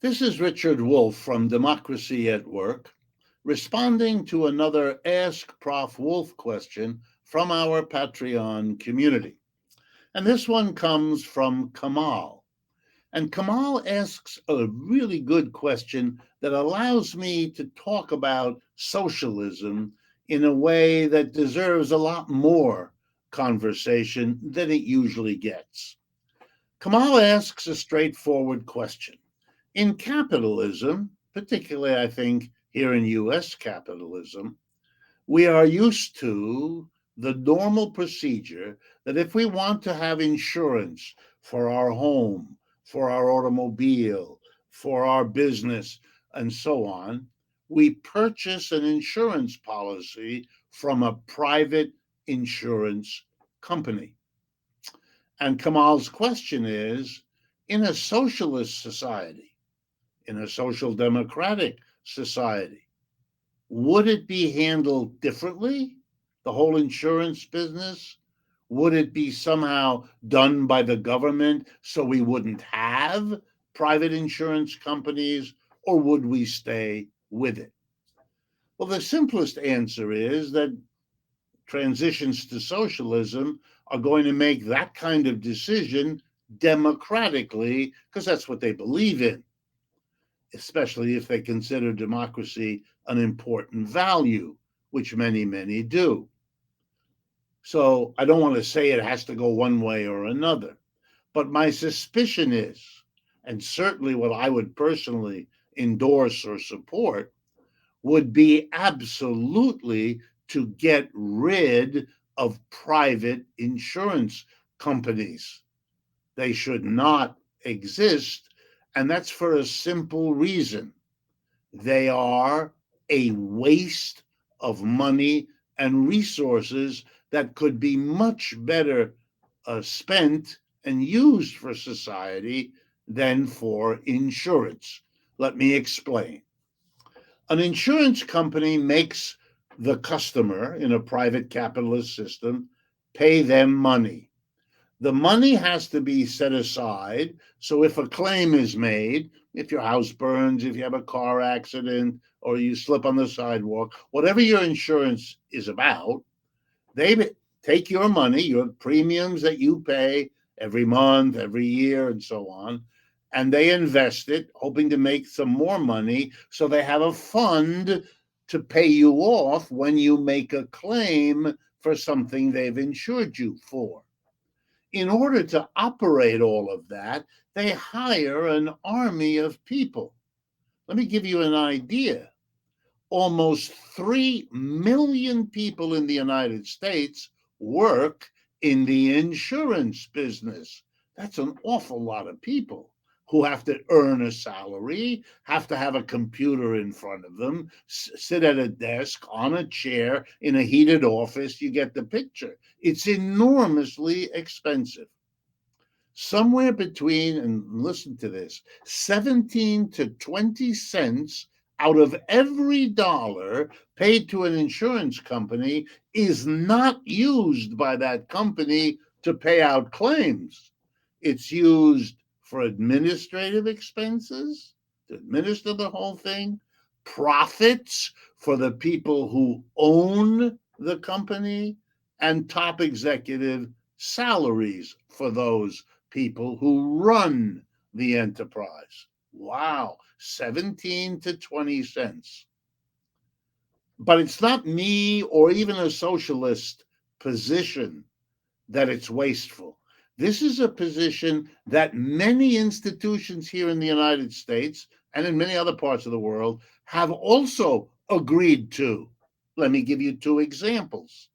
This is Richard Wolff from Democracy at Work, responding to another Ask Prof. Wolff question from our Patreon community. And this one comes from Kamal. And Kamal asks a really good question that allows me to talk about socialism in a way that deserves a lot more conversation than it usually gets. Kamal asks a straightforward question. In capitalism, particularly I think here in US capitalism, we are used to the normal procedure that if we want to have insurance for our home, for our automobile, for our business, and so on, we purchase an insurance policy from a private insurance company. And Kamal's question is, in a socialist society, in a social democratic society, would it be handled differently? The whole insurance business? Would it be somehow done by the government so we wouldn't have private insurance companies, or would we stay with it? Well, the simplest answer is that transitions to socialism are going to make that kind of decision democratically because that's what they believe in, especially if they consider democracy an important value, which many, many do. So I don't want to say it has to go one way or another, but my suspicion is, and certainly what I would personally endorse or support, would be absolutely to get rid of private insurance companies. They should not exist, and that's for a simple reason. They are a waste of money and resources that could be much better spent and used for society than for insurance. Let me explain. An insurance company makes the customer in a private capitalist system pay them money. The money has to be set aside. So if a claim is made, if your house burns, if you have a car accident, or you slip on the sidewalk, whatever your insurance is about, they take your money, your premiums that you pay every month, every year, and so on, and they invest it, hoping to make some more money. So they have a fund to pay you off when you make a claim for something they've insured you for. In order to operate all of that, they hire an army of people. Let me give you an idea. Almost 3 million people in the United States work in the insurance business. That's an awful lot of people who have to earn a salary, have to have a computer in front of them, sit at a desk, on a chair, in a heated office. You get the picture. It's enormously expensive. Somewhere between, and listen to this, 17 to 20 cents out of every dollar paid to an insurance company is not used by that company to pay out claims. It's used for administrative expenses, to administer the whole thing, profits for the people who own the company, and top executive salaries for those people who run the enterprise. Wow, 17 to 20 cents. But it's not me or even a socialist position that it's wasteful. This is a position that many institutions here in the United States and in many other parts of the world have also agreed to. Let me give you two examples.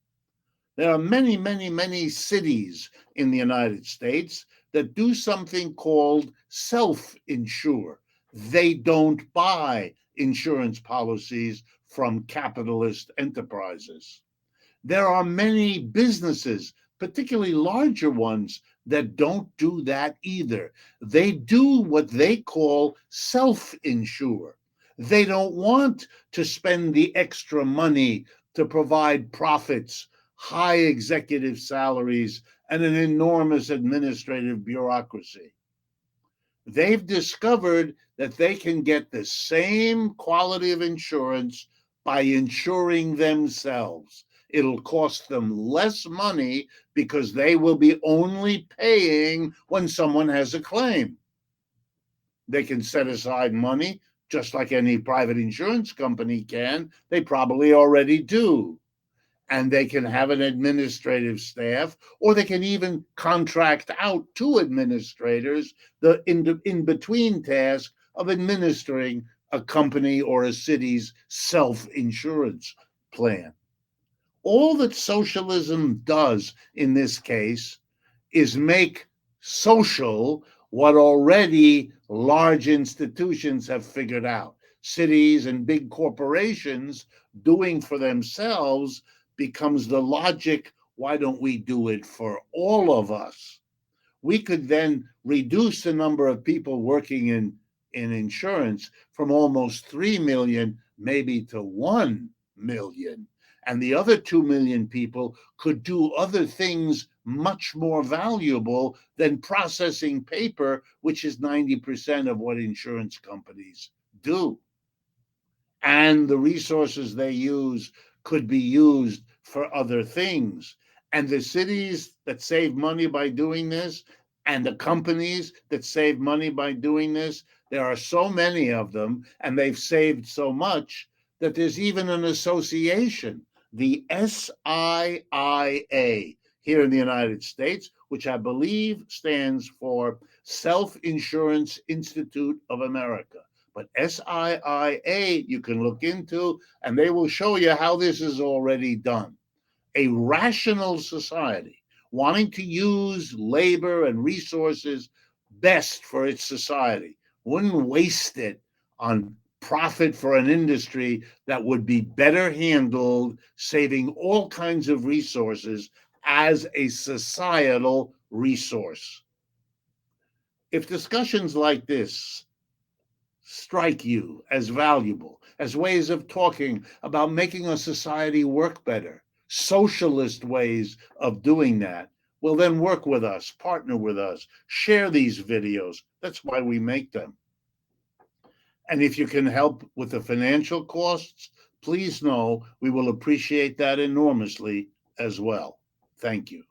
There are many, many, many cities in the United States that do something called self-insure. They don't buy insurance policies from capitalist enterprises. There are many businesses, particularly larger ones, that don't do that either. They do what they call self-insure. They don't want to spend the extra money to provide profits, high executive salaries, and an enormous administrative bureaucracy. they've discovered that they can get the same quality of insurance by insuring themselves. It'll cost them less money because they will be only paying when someone has a claim. They can set aside money just like any private insurance company can. They probably already do. And they can have an administrative staff, or they can even contract out to administrators the in between task of administering a company or a city's self-insurance plan. All that socialism does in this case is make social what already large institutions have figured out. Cities and big corporations doing for themselves becomes the logic. Why don't we do it for all of us? We could then reduce the number of people working in insurance from almost 3 million maybe to 1 million. And the other 2 million people could do other things much more valuable than processing paper, which is 90% of what insurance companies do. And the resources they use could be used for other things. And the cities that save money by doing this, and the companies that save money by doing this, there are so many of them, and they've saved so much that there's even an association, the SIIA, here in the United States, which I believe stands for Self Insurance Institute of America. But SIIA you can look into, and they will show you how this is already done. A rational society wanting to use labor and resources best for its society wouldn't waste it on profit for an industry that would be better handled, saving all kinds of resources as a societal resource. If discussions like this strike you as valuable, as ways of talking about making a society work better, socialist ways of doing that, well, then work with us, partner with us, share these videos. That's why we make them. And if you can help with the financial costs, please know we will appreciate that enormously as well. Thank you.